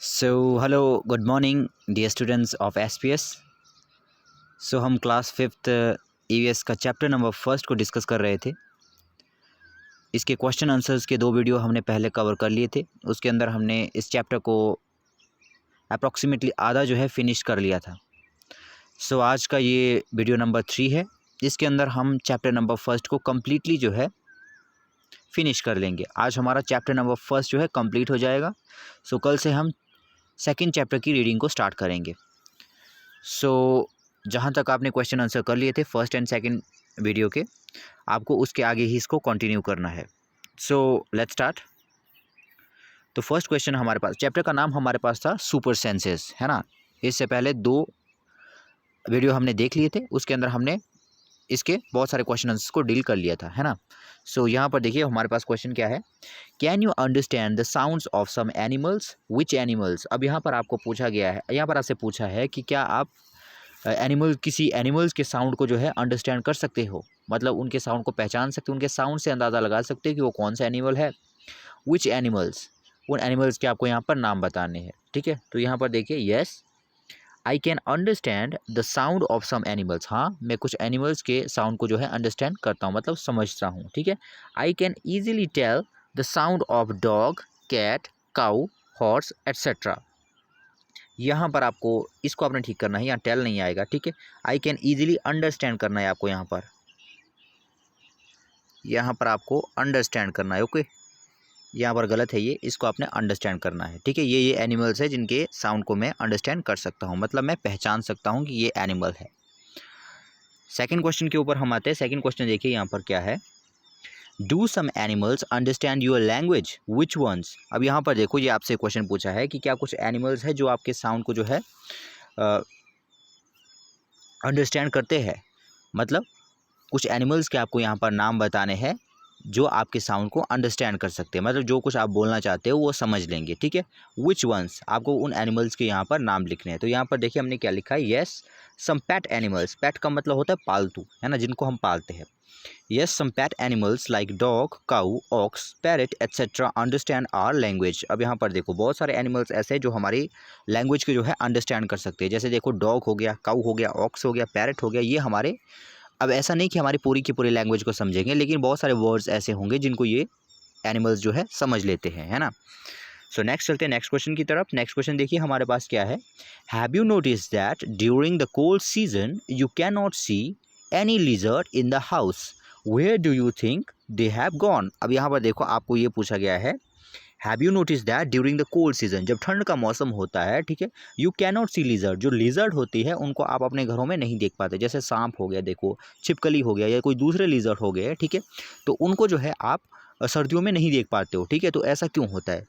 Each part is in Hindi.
Hello, good morning, dear students of SPS. हम क्लास फिफ्थ EVS का चैप्टर नंबर फर्स्ट को डिस्कस कर रहे थे। इसके क्वेश्चन आंसर्स के 2 वीडियो हमने पहले कवर कर लिए थे। उसके अंदर हमने इस चैप्टर को अप्रॉक्सीमेटली आधा जो है फिनिश कर लिया था। आज का ये वीडियो नंबर 3 है। इसके अंदर हम चैप्टर नंबर फर्स्ट को कम्प्लीटली जो है फिनिश कर लेंगे। आज हमारा चैप्टर नंबर फर्स्ट जो है कंप्लीट हो जाएगा। कल से हम सेकेंड चैप्टर की रीडिंग को स्टार्ट करेंगे। जहाँ तक आपने क्वेश्चन आंसर कर लिए थे फर्स्ट एंड सेकंड वीडियो के, आपको उसके आगे ही इसको कंटिन्यू करना है। Let's start. तो फर्स्ट क्वेश्चन हमारे पास, चैप्टर का नाम हमारे पास था सुपर सेंसेस, है ना। इससे पहले 2 वीडियो हमने देख लिए थे, उसके अंदर हमने इसके बहुत सारे क्वेश्चन आंसर्स को डील कर लिया था, है ना। यहाँ पर देखिए हमारे पास क्वेश्चन क्या है, can you understand the sounds of some animals, which animals. अब यहाँ पर आपको पूछा गया है, यहाँ पर आपसे पूछा है कि क्या आप किसी एनिमल्स के साउंड को जो है अंडरस्टैंड कर सकते हो, मतलब उनके साउंड को पहचान सकते हो, उनके साउंड से अंदाज़ा लगा सकते हो कि वो कौन सा एनिमल है। विच एनिमल्स, उन एनिमल्स के आपको यहाँ पर नाम बताने हैं, ठीक है। तो यहाँ पर देखिए, yes I can understand the sound of some animals. हाँ, मैं कुछ एनिमल्स के साउंड को जो है अंडरस्टैंड करता हूँ, मतलब समझता हूँ, ठीक है। I can easily tell the sound of dog, cat, cow, horse etcetera. यहाँ पर आपको इसको आपने ठीक करना है, यहाँ टेल नहीं आएगा, ठीक है। आई कैन ईजिली अंडरस्टैंड करना है आपको, यहाँ पर आपको अंडरस्टैंड करना है, ओके। यहाँ पर गलत है ये, इसको आपने अंडरस्टैंड करना है, ठीक है। ये एनिमल्स है जिनके साउंड को मैं अंडरस्टैंड कर सकता हूँ, मतलब मैं पहचान सकता हूँ कि ये एनिमल है। सेकंड क्वेश्चन के ऊपर हम आते हैं। सेकंड क्वेश्चन देखिए यहाँ पर क्या है, do some animals understand your language, which ones. अब यहाँ पर देखो, ये आपसे क्वेश्चन पूछा है कि क्या कुछ एनिमल्स है जो आपके साउंड को जो है अंडरस्टैंड करते हैं, मतलब कुछ एनिमल्स के आपको यहाँ पर नाम बताने हैं जो आपके साउंड को अंडरस्टैंड कर सकते हैं, मतलब जो कुछ आप बोलना चाहते हो वो समझ लेंगे, ठीक है। विच वंस, आपको उन एनिमल्स के यहाँ पर नाम लिखने हैं। तो यहाँ पर देखिए हमने क्या लिखा है, येस सम पेट एनिमल्स। पेट का मतलब होता है पालतू, है ना, जिनको हम पालते हैं। Yes some pet animals like dog, cow, ox, parrot etcetera understand our language. अब यहाँ पर देखो बहुत सारे एनिमल्स ऐसे हैं जो हमारी लैंग्वेज के जो है अंडरस्टैंड कर सकते हैं। जैसे देखो, डॉग हो गया, काऊ हो गया, ऑक्स हो गया, पैरट हो गया, ये हमारे, अब ऐसा नहीं कि हमारी पूरी की पूरी लैंग्वेज को समझेंगे, लेकिन बहुत सारे वर्ड्स ऐसे होंगे जिनको ये एनिमल्स जो है समझ लेते हैं, है ना। नेक्स्ट चलते हैं नेक्स्ट क्वेश्चन की तरफ। नेक्स्ट क्वेश्चन देखिए हमारे पास क्या है, have you notice that during the cold season you can not see any lizard in the house, where do you think they have gone. अब यहाँ पर देखो आपको ये पूछा गया है, have you notice that during the cold season, जब ठंड का मौसम होता है, ठीक है, you can not see lizard, जो लिजर्ड होती है उनको आप अपने घरों में नहीं देख पाते। जैसे सांप हो गया, देखो छिपकली हो गया, या कोई दूसरे लिजर्ड हो गए, ठीक है, तो उनको जो है आप सर्दियों में नहीं देख पाते हो, ठीक है। तो ऐसा क्यों होता है।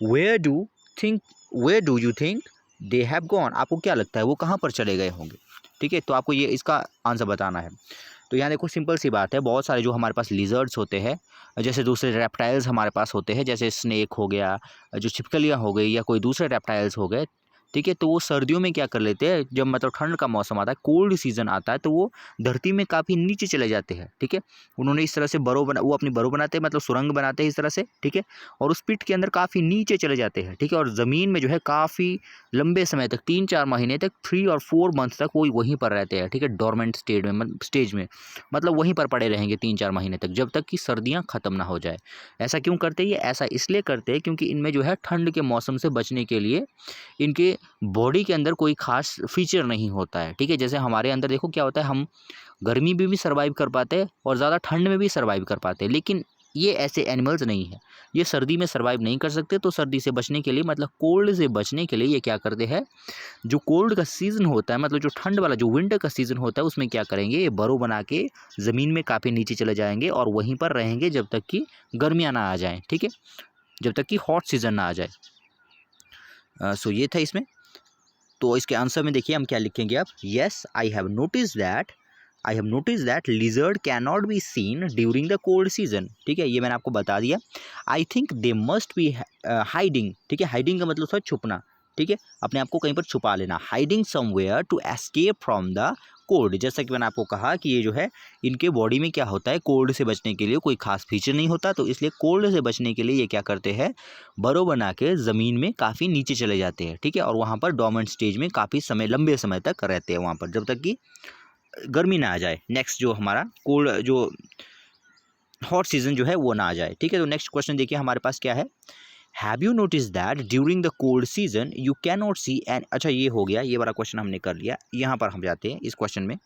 Where do you think they have gone, आपको क्या लगता है वो कहाँ पर चले गए होंगे, ठीक है। तो आपको ये इसका आंसर बताना है। तो यहाँ देखो सिंपल सी बात है, बहुत सारे जो हमारे पास लिजर्ड्स होते हैं, जैसे दूसरे रेप्टाइल्स हमारे पास होते हैं, जैसे स्नेक हो गया, जो छिपकलियाँ हो गई, या कोई दूसरे रेप्टाइल्स हो गए, ठीक है, तो वो सर्दियों में क्या कर लेते हैं, जब मतलब ठंड का मौसम आता है, कोल्ड सीजन आता है, तो वो धरती में काफ़ी नीचे चले जाते हैं, ठीक है। उन्होंने इस तरह से वो अपनी बरो बनाते हैं, मतलब सुरंग बनाते हैं इस तरह से, ठीक है, और उस पिट के अंदर काफ़ी नीचे चले जाते हैं, ठीक है, और ज़मीन में जो है काफ़ी लंबे समय तक, 3-4 महीने तक, 3 और 4 मंथ तक वो वहीं पर रहते हैं, ठीक है, डोरमेंट स्टेज में, मतलब वहीं पर पड़े रहेंगे 3-4 महीने तक, जब तक कि सर्दियाँ ख़त्म ना हो जाए। ऐसा क्यों करते हैं ये, ऐसा इसलिए करते हैं क्योंकि इनमें जो है ठंड के मौसम से बचने के लिए इनके बॉडी के अंदर कोई ख़ास फीचर नहीं होता है, ठीक है। जैसे हमारे अंदर देखो क्या होता है, हम गर्मी में भी सर्वाइव कर पाते हैं और ज़्यादा ठंड में भी सर्वाइव कर पाते हैं, लेकिन ये ऐसे एनिमल्स नहीं है, ये सर्दी में सर्वाइव नहीं कर सकते। तो सर्दी से बचने के लिए, मतलब कोल्ड से बचने के लिए ये क्या करते हैं, जो कोल्ड का सीज़न होता है, मतलब जो ठंड वाला जो विंटर का सीज़न होता है, उसमें क्या करेंगे, ये बरो बना के ज़मीन में काफ़ी नीचे चले जाएंगे और वहीं पर रहेंगे जब तक कि गर्मियाँ ना आ जाएँ, ठीक है, जब तक कि हॉट सीज़न ना आ जाए। ये था इसमें। तो इसके आंसर में देखिए हम क्या लिखेंगे अब, yes I have notice that lizard can not be seen during the cold season, ठीक है, ये मैंने आपको बता दिया। I think they must be hiding, ठीक है, हाइडिंग का मतलब था छुपना, ठीक है, अपने आप को कहीं पर छुपा लेना, hiding somewhere to escape from the cold. जैसा कि मैंने आपको कहा कि ये जो है इनके बॉडी में क्या होता है, कोल्ड से बचने के लिए कोई खास फीचर नहीं होता, तो इसलिए कोल्ड से बचने के लिए ये क्या करते हैं, बरो बना के ज़मीन में काफ़ी नीचे चले जाते हैं, ठीक है, और वहाँ पर डोर्मेंट स्टेज में काफ़ी समय, लंबे समय तक रहते हैं वहाँ पर, जब तक कि गर्मी ना आ जाए, नेक्स्ट जो हमारा कोल्ड जो हॉट सीजन जो है वो ना आ जाए, ठीक है। तो नेक्स्ट क्वेश्चन देखिए हमारे पास क्या है, have you notice that during the cold season you can not see an, अच्छा ये हो गया, ये वाला क्वेश्चन हमने कर लिया। यहाँ पर हम जाते हैं इस क्वेश्चन में,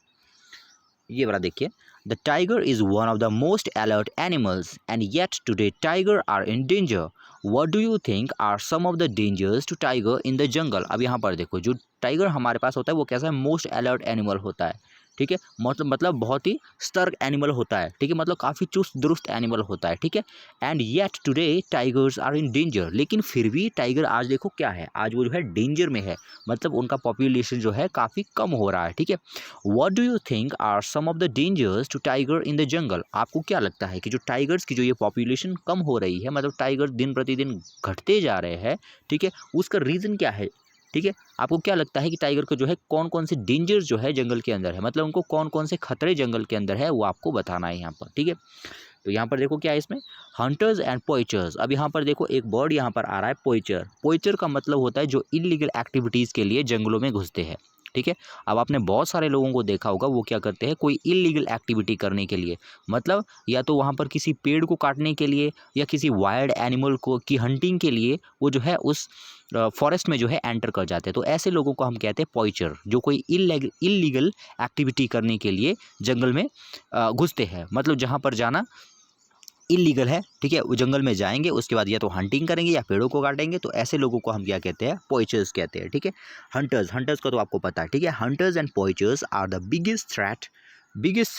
ये वाला देखिए, the tiger is one of the most alert animals and yet today tiger are in danger, what do you think are some of the dangers to tiger in the jungle. अब यहाँ पर देखो, जो टाइगर हमारे पास होता है वो कैसा है, मोस्ट अलर्ट एनिमल होता है, ठीक है, मतलब बहुत ही सतर्क एनिमल होता है, ठीक है, मतलब काफ़ी चुस्त दुरुस्त एनिमल होता है, ठीक है। And yet today tigers are in danger, लेकिन फिर भी टाइगर आज देखो क्या है, आज वो जो है डेंजर में है, मतलब उनका पॉपुलेशन जो है काफ़ी कम हो रहा है, ठीक है। What do you think are some of the dangers to tiger in the jungle, आपको क्या लगता है कि जो टाइगर्स की जो ये पॉपुलेशन कम हो रही है, मतलब टाइगर दिन प्रतिदिन घटते जा रहे हैं, ठीक है, उसका रीज़न क्या है, ठीक है, आपको क्या लगता है कि टाइगर को जो है कौन कौन से डेंजर्स जो है जंगल के अंदर है, मतलब उनको कौन कौन से खतरे जंगल के अंदर है वो आपको बताना है यहाँ पर, ठीक है। तो यहाँ पर देखो क्या है इसमें, हंटर्स एंड पोइचर्स। अब यहाँ पर देखो एक वर्ड यहाँ पर आ रहा है पोइचर, पोइचर का मतलब होता है जो इलीगल एक्टिविटीज़ के लिए जंगलों में घुसते हैं, ठीक है। अब आपने बहुत सारे लोगों को देखा होगा वो क्या करते हैं, कोई इलीगल एक्टिविटी करने के लिए, मतलब या तो वहाँ पर किसी पेड़ को काटने के लिए या किसी वाइल्ड एनिमल को की हंटिंग के लिए वो जो है उस फॉरेस्ट में जो है एंटर कर जाते हैं, तो ऐसे लोगों को हम कहते हैं पॉइचर, जो कोई इलीगल एक्टिविटी करने के लिए जंगल में घुसते हैं, मतलब जहाँ पर जाना इलीगल है, ठीक है, वो जंगल में जाएंगे, उसके बाद या तो हंटिंग करेंगे या पेड़ों को काटेंगे, तो ऐसे लोगों को हम क्या कहते हैं, पॉइचर्स कहते हैं, ठीक है। हंटर्स का तो आपको पता है, ठीक है, hunters and poachers are the biggest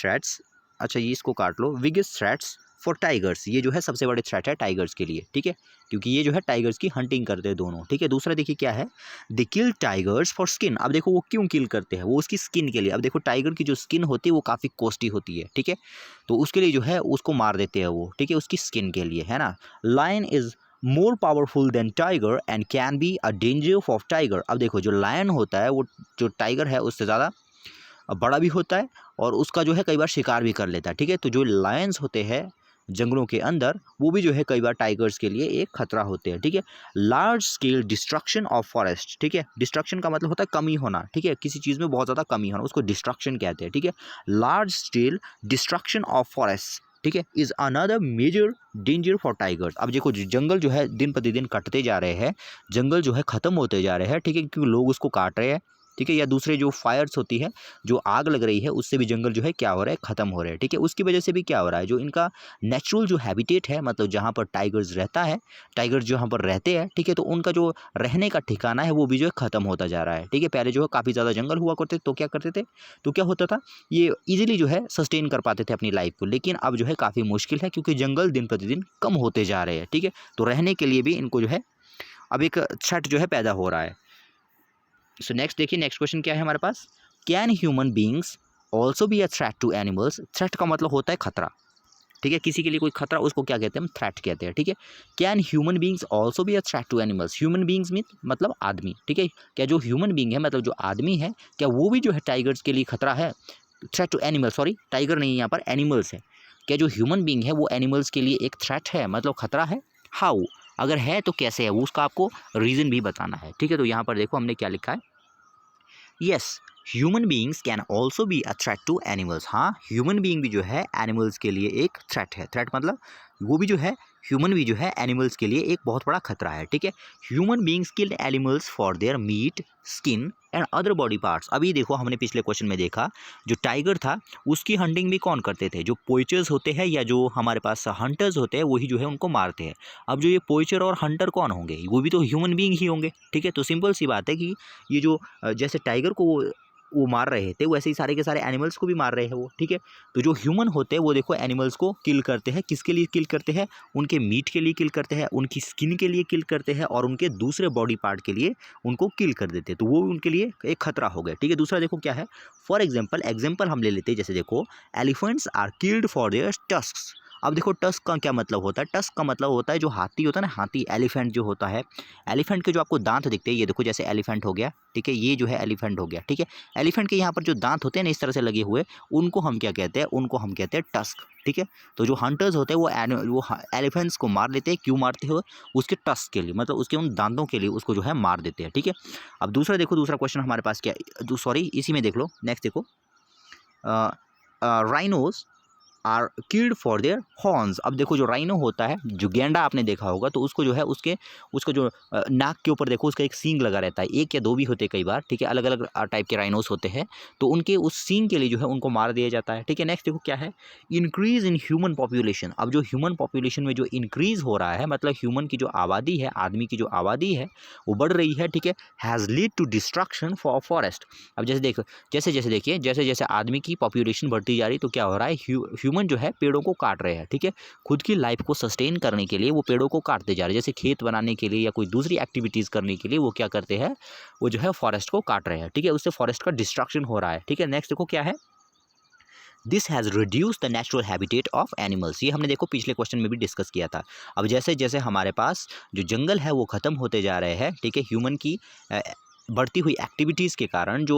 threats, अच्छा ये इसको काट लो, बिगेस्ट थ्रेट्स फॉर टाइगर्स, ये जो है सबसे बड़े थ्रेट है टाइगर्स के लिए, ठीक है, क्योंकि ये जो है टाइगर्स की हंटिंग करते हैं दोनों, ठीक है। दूसरा देखिए क्या है, दे किल टाइगर्स फॉर स्किन। अब देखो वो क्यों किल करते हैं, वो उसकी स्किन के लिए। अब देखो टाइगर की जो स्किन होती है वो काफ़ी कॉस्टली होती है, ठीक है, तो उसके लिए जो है उसको मार देते हैं वो, ठीक है, उसकी स्किन के लिए, है ना। Lion is more powerful than tiger and can be a danger for tiger. अब देखो जो लायन होता है वो जो टाइगर है उससे ज़्यादा बड़ा भी होता है और उसका जो है कई बार शिकार भी कर लेता है, ठीक है। तो जो लायंस होते हैं जंगलों के अंदर वो भी जो है कई बार टाइगर्स के लिए एक खतरा होते हैं, ठीक है। Large scale destruction of forest, ठीक है, डिस्ट्रक्शन का मतलब होता है कमी होना, ठीक है, किसी चीज़ में बहुत ज़्यादा कमी होना, उसको डिस्ट्रक्शन कहते हैं, ठीक है। Large scale destruction of forest, ठीक है, is another major danger for tigers. अब देखो जंगल जो है दिन प्रतिदिन कटते जा रहे हैं, जंगल जो है ख़त्म होते जा रहे हैं, ठीक है, क्योंकि लोग उसको काट रहे हैं, ठीक है, या दूसरे जो फायर्स होती है, जो आग लग रही है, उससे भी जंगल जो है क्या हो रहा है, ख़त्म हो रहे हैं, ठीक है। उसकी वजह से भी क्या हो रहा है, जो इनका नेचुरल जो हैबिटेट है, मतलब जहाँ पर टाइगर्स रहता है, टाइगर जहाँ पर रहते हैं, ठीक है, तो उनका जो रहने का ठिकाना है वो भी जो है ख़त्म होता जा रहा है, ठीक है। पहले जो है काफ़ी ज़्यादा जंगल हुआ करते तो क्या करते थे, तो क्या होता था, ये ईजिली जो है सस्टेन कर पाते थे अपनी लाइफ को, लेकिन अब जो है काफ़ी मुश्किल है क्योंकि जंगल दिन प्रतिदिन कम होते जा रहे हैं, ठीक है। तो रहने के लिए भी इनको जो है अब एक थ्रेट जो है पैदा हो रहा है। सो नेक्स्ट देखिए, नेक्स्ट क्वेश्चन क्या है हमारे पास, can human beings also be a threat to animals. Threat का मतलब होता है खतरा, ठीक है, किसी के लिए कोई खतरा, उसको क्या कहते हैं, हम थ्रेट कहते हैं, ठीक है। Can human beings also be a threat to animals. Human beings mean मतलब आदमी, ठीक है, क्या जो ह्यूमन बींग है मतलब जो आदमी है, क्या वो भी जो है टाइगर्स के लिए खतरा है, threat to animal, sorry tiger नहीं, यहाँ पर एनिमल्स है। क्या जो ह्यूमन बींग है वो एनिमल्स के लिए एक थ्रेट है, मतलब खतरा है, हाउ, अगर है तो कैसे है, वो उसका आपको रीज़न भी बताना है, ठीक है। तो यहाँ पर देखो हमने क्या लिखा है, yes human beings can also be a threat to animals. हाँ, ह्यूमन बींग भी जो है एनिमल्स के लिए एक थ्रेट है, थ्रेट मतलब वो भी जो है, ह्यूमन भी जो है एनिमल्स के लिए एक बहुत बड़ा खतरा है, ठीक है। Human beings killed animals for their meet, skin and other body parts. अभी देखो हमने पिछले क्वेश्चन में देखा जो टाइगर था उसकी हंटिंग भी कौन करते थे, जो पोइचर्स होते हैं या जो हमारे पास हंटर्स होते हैं वही जो है उनको मारते हैं। अब जो ये पोइचर और हंटर कौन होंगे, वो भी तो ह्यूमन बींग ही होंगे, ठीक है। तो सिंपल सी बात है कि ये जो जैसे टाइगर को वो मार रहे थे वैसे ही सारे के सारे एनिमल्स को भी मार रहे हैं वो, ठीक है। तो जो ह्यूमन होते हैं वो देखो एनिमल्स को किल करते हैं, किसके लिए किल करते हैं, उनके मीट के लिए किल करते हैं, उनकी स्किन के लिए किल करते हैं और उनके दूसरे बॉडी पार्ट के लिए उनको किल कर देते हैं, तो वो उनके लिए एक खतरा हो गया, ठीक है। दूसरा देखो क्या है, फॉर एग्जाम्पल हम ले लेते हैं, जैसे देखो elephants are killed for their tusks. अब देखो टस्क का क्या मतलब होता है, टस्क का मतलब होता है जो हाथी होता है ना, हाथी एलिफेंट जो होता है, एलिफेंट के जो आपको दांत दिखते हैं, ये देखो जैसे एलिफेंट हो गया, ठीक है, ये जो है एलिफेंट हो गया, ठीक है। एलिफेंट के यहाँ पर जो दांत होते हैं ना इस तरह से लगे हुए, उनको हम क्या कहते हैं, उनको हम कहते हैं टस्क, ठीक है। तो जो हंटर्स होते हैं वो एलिफेंट्स को मार लेते हैं, क्यों मारते हो, उसके टस्क के लिए, मतलब उसके उन दांतों के लिए उसको जो है मार देते हैं, ठीक है। अब दूसरा देखो, दूसरा क्वेश्चन हमारे पास क्या, सॉरी इसी में देख लो, नेक्स्ट देखो, rhinos are killed for their horns. अब देखो जो राइनो होता है, जो गैंडा आपने देखा होगा, तो उसको जो है उसका जो नाक के ऊपर देखो उसका एक सींग लगा रहता है, एक या दो भी होते हैं कई बार, ठीक है, अलग अलग टाइप के राइनोस होते हैं, तो उनके उस सींग के लिए जो है उनको मार दिया जाता है, ठीक है। नेक्स्ट देखो क्या है, इंक्रीज इन ह्यूमन पॉपुलेशन। अब जो ह्यूमन पॉपुलेशन में जो इंक्रीज हो रहा है, मतलब ह्यूमन की जो आबादी है, आदमी की जो आबादी है वो बढ़ रही है, ठीक है, has lead to destruction for forest. अब जैसे जैसे देखिए, जैसे जैसे आदमी की पॉपुलेशन बढ़ती जा रही, तो क्या हो रहा है, ह्यूमन जो है पेड़ों को काट रहे हैं, ठीक है, खुद की लाइफ को सस्टेन करने के लिए वो पेड़ों को काटते जा रहे हैं, जैसे खेत बनाने के लिए या कोई दूसरी एक्टिविटीज़ करने के लिए वो क्या करते हैं, वो जो है फॉरेस्ट को काट रहे हैं, ठीक है, उससे फॉरेस्ट का डिस्ट्रक्शन हो रहा है, ठीक है। नेक्स्ट देखो क्या है, this has reduce the natural habitat of animals. ये हमने देखो पिछले क्वेश्चन में भी डिस्कस किया था। अब जैसे जैसे हमारे पास जो जंगल है वो ख़त्म होते जा रहे हैं, ठीक है, ह्यूमन की बढ़ती हुई एक्टिविटीज़ के कारण जो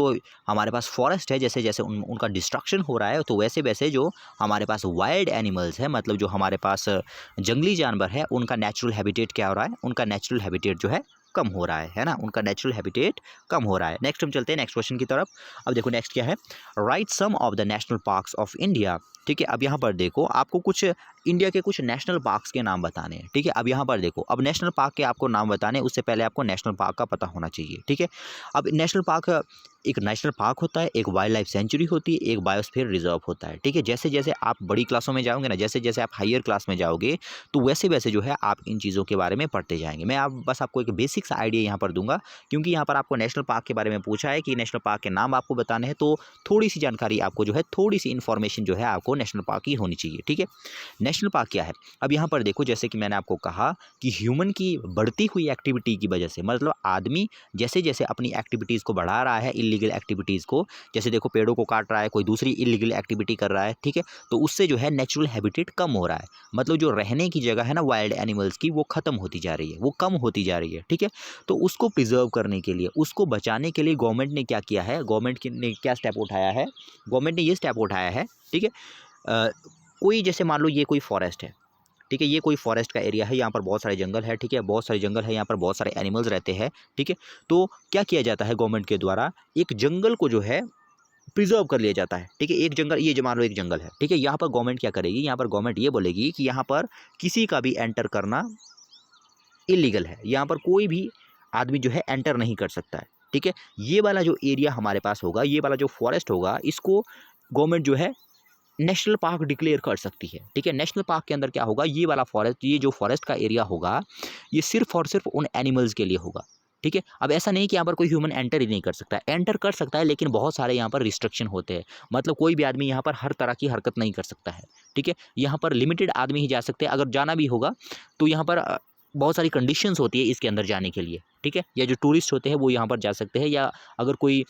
हमारे पास फॉरेस्ट है, जैसे जैसे उनका डिस्ट्रक्शन हो रहा है, तो वैसे वैसे जो हमारे पास वाइल्ड एनिमल्स है, मतलब जो हमारे पास जंगली जानवर है, उनका नेचुरल हैबिटेट क्या हो रहा है, उनका नेचुरल हैबिटेट जो है कम हो रहा है ना, उनका नेचुरल हैबिटेट कम हो रहा है। नेक्स्ट हम चलते हैं नेक्स्ट क्वेश्चन की तरफ। अब देखो नेक्स्ट क्या है, write some of the national parks of India, ठीक है। अब यहाँ पर देखो आपको कुछ इंडिया के कुछ नेशनल पार्क्स के नाम बताने हैं, ठीक है। अब यहाँ पर देखो, अब नेशनल पार्क के आपको नाम बताने, उससे पहले आपको नेशनल पार्क का पता होना चाहिए, ठीक है। अब नेशनल पार्क, एक नेशनल पार्क होता है, एक वाइल्ड लाइफ सेंचुरी होती है, एक बायोस्फीयर रिजर्व होता है, ठीक है। जैसे जैसे आप बड़ी क्लासों में जाओगे ना, जैसे जैसे आप हायर क्लास में जाओगे, तो वैसे वैसे जो है आप इन चीज़ों के बारे में पढ़ते जाएंगे। मैं बस आपको एक बेसिक सा आइडिया यहाँ पर दूंगा, क्योंकि यहाँ पर आपको नेशनल पार्क के बारे में पूछा है कि नेशनल पार्क के नाम आपको बताने हैं, तो थोड़ी सी जानकारी आपको जो है, थोड़ी सी इन्फॉर्मेशन जो है आपको नेशनल पार्क की होनी चाहिए, ठीक है। नेशनल पार्क क्या है, अब यहाँ पर देखो, जैसे कि मैंने आपको कहा कि ह्यूमन की बढ़ती हुई एक्टिविटी की वजह से, मतलब आदमी जैसे जैसे अपनी एक्टिविटीज़ को बढ़ा रहा है, इलीगल एक्टिविटीज़ को, जैसे देखो पेड़ों को काट रहा है, कोई दूसरी इलीगल एक्टिविटी कर रहा है, ठीक है, तो उससे जो है नेचुरल हैबिटेट कम हो रहा है, मतलब जो रहने की जगह है ना वाइल्ड एनिमल्स की, वो खत्म होती जा रही है, वो कम होती जा रही है, ठीक है। तो उसको प्रिजर्व करने के लिए, उसको बचाने के लिए गवर्नमेंट ने क्या किया है, गवर्नमेंट ने क्या स्टेप उठाया है, गवर्नमेंट ने ये स्टेप उठाया है, ठीक है। कोई जैसे मान लो ये कोई फॉरेस्ट है, ठीक है, ये कोई फॉरेस्ट का एरिया है, यहाँ पर बहुत सारे जंगल है, ठीक है, बहुत सारे जंगल है, यहाँ पर बहुत सारे एनिमल्स रहते हैं, ठीक है। तो क्या किया जाता है गवर्नमेंट के द्वारा, एक जंगल को जो है प्रिजर्व कर लिया जाता है, ठीक है। एक जंगल, ये जो मान लो एक जंगल है, ठीक है, यहाँ पर गवर्नमेंट क्या करेगी, यहाँ पर गवर्नमेंट ये बोलेगी कि यहाँ पर किसी का भी एंटर करना इलीगल है, यहाँ पर कोई भी आदमी जो है एंटर नहीं कर सकता है, ठीक है। ये वाला जो एरिया हमारे पास होगा, ये वाला जो फॉरेस्ट होगा, इसको गवर्नमेंट जो है नेशनल पार्क डिक्लेयर कर सकती है, ठीक है। नेशनल पार्क के अंदर क्या होगा, ये वाला फॉरेस्ट, ये जो फॉरेस्ट का एरिया होगा, ये सिर्फ और सिर्फ उन एनिमल्स के लिए होगा, ठीक है। अब ऐसा नहीं कि यहाँ पर कोई ह्यूमन एंटर ही नहीं कर सकता, एंटर कर सकता है, लेकिन बहुत सारे यहाँ पर रिस्ट्रिक्शन होते हैं, मतलब कोई भी आदमी यहाँ पर हर तरह की हरकत नहीं कर सकता है, ठीक है। यहाँ पर लिमिटेड आदमी ही जा सकते हैं, अगर जाना भी होगा तो यहाँ पर बहुत सारी कंडीशंस होती है इसके अंदर जाने के लिए, ठीक है। या जो टूरिस्ट होते हैं वो यहाँ पर जा सकते हैं, या अगर कोई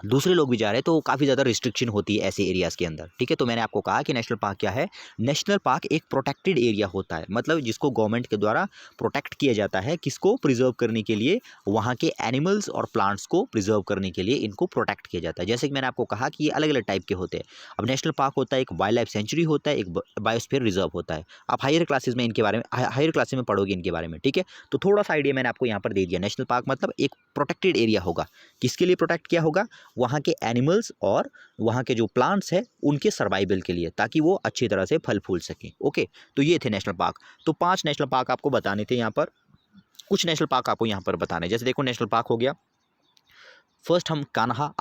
दूसरे लोग भी जा रहे हैं तो काफ़ी ज़्यादा रिस्ट्रिक्शन होती है ऐसे एरियाज़ के अंदर, ठीक है। तो मैंने आपको कहा कि नेशनल पार्क क्या है, नेशनल पार्क एक प्रोटेक्टेड एरिया होता है, मतलब जिसको गवर्नमेंट के द्वारा प्रोटेक्ट किया जाता है, किसको प्रिजर्व करने के लिए, वहाँ के एनिमल्स और प्लांट्स को प्रिजर्व करने के लिए इनको प्रोटेक्ट किया जाता है। जैसे कि मैंने आपको कहा कि ये अलग अलग टाइप के होते हैं। अब नेशनल पार्क होता है, एक वाइल्ड लाइफ सेंचुरी होता है, एक बायोस्फीयर रिजर्व होता है। आप हायर क्लासेज में इनके बारे में, हायर क्लासेज में पढ़ोगे इनके बारे में, ठीक है। तो थोड़ा सा आइडिया मैंने आपको यहाँ पर दे दिया। नेशनल पार्क मतलब एक प्रोटेक्टेड एरिया होगा, किसके लिए प्रोटेक्ट किया होगा, वहाँ के एनिमल्स और वहाँ के जो प्लांट्स हैं उनके सर्वाइवल के लिए, ताकि वो अच्छी तरह से फल फूल सकें, ओके। तो ये थे नेशनल पार्क। तो 5 नेशनल पार्क आपको बताने थे यहाँ पर, कुछ नेशनल पार्क आपको यहाँ पर बताने, जैसे देखो नेशनल पार्क हो गया फर्स्ट हम कान्हा।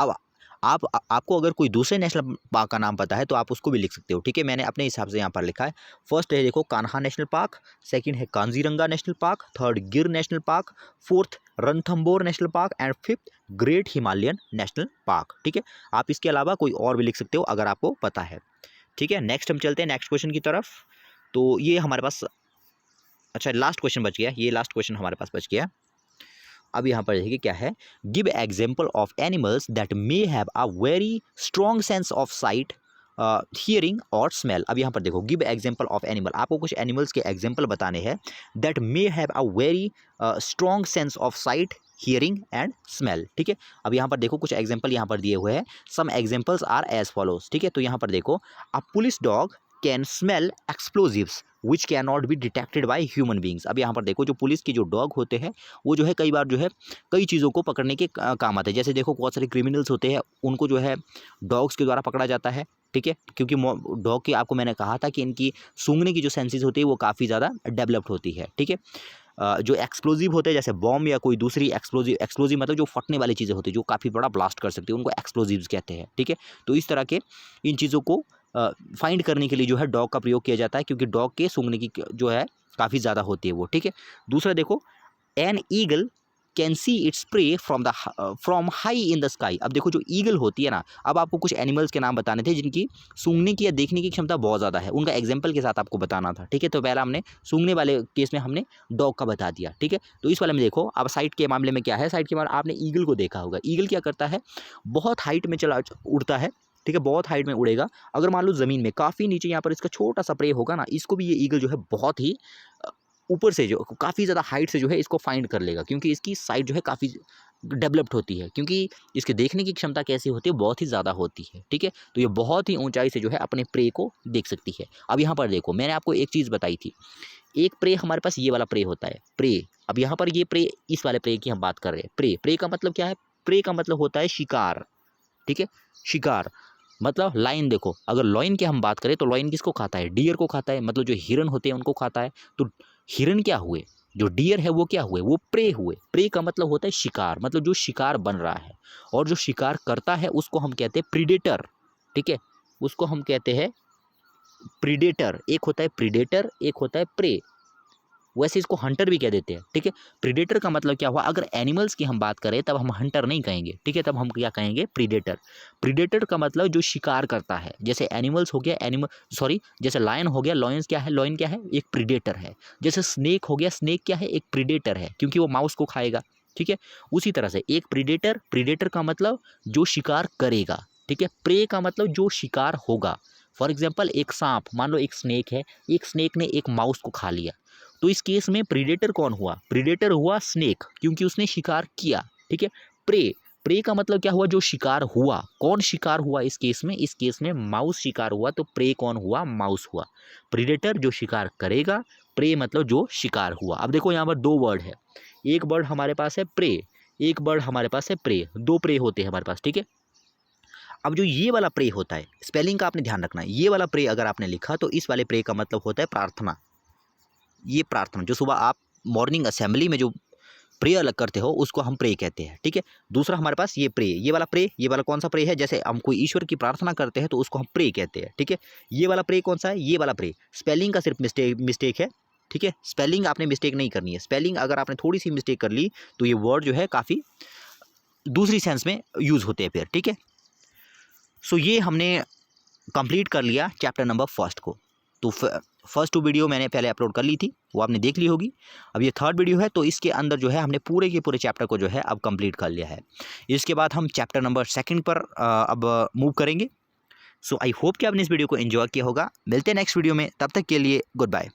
अब आपको अगर कोई दूसरे नेशनल पार्क का नाम पता है तो आप उसको भी लिख सकते हो, ठीक है। मैंने अपने हिसाब से यहाँ पर लिखा है। फर्स्ट है देखो कान्हा नेशनल पार्क, सेकंड है कांजीरंगा नेशनल पार्क, थर्ड गिर national park, fourth Ranthambore national park and fifth great Himalayan national park, ठीक है। आप इसके अलावा कोई और भी लिख सकते हो अगर आपको पता है, ठीक है। नेक्स्ट हम चलते हैं नेक्स्ट क्वेश्चन की तरफ। तो ये हमारे पास, अच्छा लास्ट क्वेश्चन बच गया, ये लास्ट क्वेश्चन हमारे पास बच गया। अब यहाँ पर देखिए क्या है, give example of animals that may have a very strong sense of site hearing और स्मेल। अब यहाँ पर देखो, गिव एग्जांपल ऑफ एनिमल, आपको कुछ एनिमल्स के एग्जांपल बताने हैं that may have a very strong sense of site, hearing and smell. ठीक है, अब यहाँ पर देखो कुछ एग्जांपल यहाँ पर दिए हुए हैं। Some examples are as follows. ठीक है, तो यहाँ पर देखो, a police dog can smell explosives which can not be detected by human beings. अब यहाँ पर देखो, जो पुलिस के जो डॉग होते हैं वो जो है कई बार जो है कई चीज़ों को पकड़ने के काम आते हैं। जैसे देखो, बहुत सारे क्रिमिनल्स होते हैं, उनको जो है डॉग्स के द्वारा पकड़ा जाता है। ठीक है, क्योंकि डॉग की, आपको मैंने कहा था कि इनकी सूंघने की जो सेंसेस होती है वो काफ़ी ज़्यादा डेवलप्ड होती है। ठीक है, जो एक्सप्लोजिव होते हैं जैसे बॉम्ब या कोई दूसरी एक्सप्लोजिव मतलब जो फटने वाली चीज़ें होती है, जो काफ़ी बड़ा ब्लास्ट कर सकती है, उनको एक्सप्लोजिव्स कहते हैं। ठीक है, तो इस तरह के इन चीज़ों को फाइंड करने के लिए जो है डॉग का प्रयोग किया जाता है, क्योंकि डॉग के सूंघने की जो है काफ़ी ज़्यादा होती है वो। ठीक है, दूसरा देखो, an eagle can see its prey from high in the sky. अब देखो, जो ईगल होती है ना, अब आपको कुछ एनिमल्स के नाम बताने थे जिनकी सूंघने की या देखने की क्षमता बहुत ज़्यादा है, उनका एग्जाम्पल के साथ आपको बताना था। ठीक है, तो पहला हमने सूंघने वाले केस में हमने डॉग का बता दिया। ठीक है, तो इस वाले में देखो, अब साइट के मामले में क्या है, साइट के मामले आपने ईगल को देखा होगा। ईगल क्या करता है, बहुत हाइट में उड़ता है। ठीक है, बहुत हाइट में उड़ेगा। अगर मान लो ज़मीन में काफ़ी नीचे यहाँ पर इसका छोटा सा प्रे होगा ना, इसको भी ये ईगल जो है बहुत ही ऊपर से, जो काफ़ी ज़्यादा हाइट से जो है इसको फाइंड कर लेगा, क्योंकि इसकी साइट जो है काफ़ी डेवलप्ड होती है, क्योंकि इसके देखने की क्षमता कैसी होती है, बहुत ही ज़्यादा होती है। ठीक है, तो ये बहुत ही ऊंचाई से जो है अपने प्रे को देख सकती है। अब यहाँ पर देखो, मैंने आपको एक चीज़ बताई थी, एक प्रे हमारे पास ये वाला प्रे होता है, प्रे। अब यहाँ पर ये प्रे, इस वाले प्रे की हम बात कर रहे हैं। प्रे, प्रे का मतलब क्या है, प्रे का मतलब होता है शिकार। ठीक है, शिकार मतलब लाइन। देखो, अगर लॉइन की हम बात करें तो लॉइन किसको खाता है, डियर को खाता है, मतलब जो हिरन होते हैं उनको खाता है। तो हिरन क्या हुए, जो डियर है वो क्या हुए, वो प्रे हुए। प्रे का मतलब होता है शिकार, मतलब जो शिकार बन रहा है, और जो शिकार करता है उसको हम कहते हैं प्रीडेटर। ठीक है, उसको हम कहते हैं प्रीडेटर। एक होता है प्रीडेटर, एक होता है प्रे। वैसे इसको हंटर भी कह देते हैं। ठीक है, प्रीडेटर का मतलब क्या हुआ, अगर एनिमल्स की हम बात करें तब हम हंटर नहीं कहेंगे। ठीक है, तब हम क्या कहेंगे, प्रीडेटर। प्रीडेटर का मतलब जो शिकार करता है, जैसे एनिमल्स हो गया, जैसे लायन हो गया, लॉयंस क्या है, लॉयन क्या है, एक प्रीडेटर है। जैसे स्नेक हो गया, स्नेक क्या है, एक प्रीडेटर है, क्योंकि वो माउस को खाएगा। ठीक है, उसी तरह से एक प्रीडेटर, प्रीडेटर का मतलब जो शिकार करेगा। ठीक है, प्रे का मतलब जो शिकार होगा। फॉर एग्जाम्पल, एक सांप, मान लो एक स्नेक है, एक स्नेक ने एक माउस को खा लिया, तो इस केस में प्रीडेटर कौन हुआ, प्रीडेटर हुआ स्नेक, क्योंकि उसने शिकार किया। ठीक है, प्रे, प्रे का मतलब क्या हुआ, जो शिकार हुआ। कौन शिकार हुआ इस केस में, इस केस में माउस शिकार हुआ, तो प्रे कौन हुआ, माउस हुआ। प्रीडेटर जो शिकार करेगा, प्रे मतलब जो शिकार हुआ। अब देखो यहाँ पर दो वर्ड है, एक वर्ड हमारे पास है प्रे, एक वर्ड हमारे पास है प्रे, दो प्रे होते हैं हमारे पास। ठीक है, अब जो ये वाला प्रे होता है, स्पेलिंग का आपने ध्यान रखना है, ये वाला प्रे अगर आपने लिखा तो इस वाले प्रे का मतलब होता है प्रार्थना। ये प्रार्थना जो सुबह आप मॉर्निंग असेंबली में जो प्रेयर करते हो उसको हम प्रे कहते हैं। ठीक है, दूसरा हमारे पास ये प्रे, ये वाला प्रे, ये वाला कौन सा प्रे है, जैसे हम कोई ईश्वर की प्रार्थना करते हैं तो उसको हम प्रे कहते हैं। ठीक है, ये वाला प्रे कौन सा है, ये वाला प्रे। स्पेलिंग का सिर्फ मिस्टेक है। ठीक है, स्पेलिंग आपने मिस्टेक नहीं करनी है। स्पेलिंग अगर आपने थोड़ी सी मिस्टेक कर ली तो ये वर्ड जो है काफ़ी दूसरी सेंस में यूज़ होते हैं फिर। ठीक है, सो ये हमने कंप्लीट कर लिया चैप्टर नंबर फर्स्ट को। तो फर्स्ट 2 वीडियो मैंने पहले अपलोड कर ली थी, वो आपने देख ली होगी। अब ये थर्ड वीडियो है, तो इसके अंदर जो है हमने पूरे के पूरे चैप्टर को जो है अब कंप्लीट कर लिया है। इसके बाद हम चैप्टर नंबर सेकंड पर अब मूव करेंगे। सो आई होप कि आपने इस वीडियो को एंजॉय किया होगा। मिलते हैं नेक्स्ट वीडियो में, तब तक के लिए गुड बाय।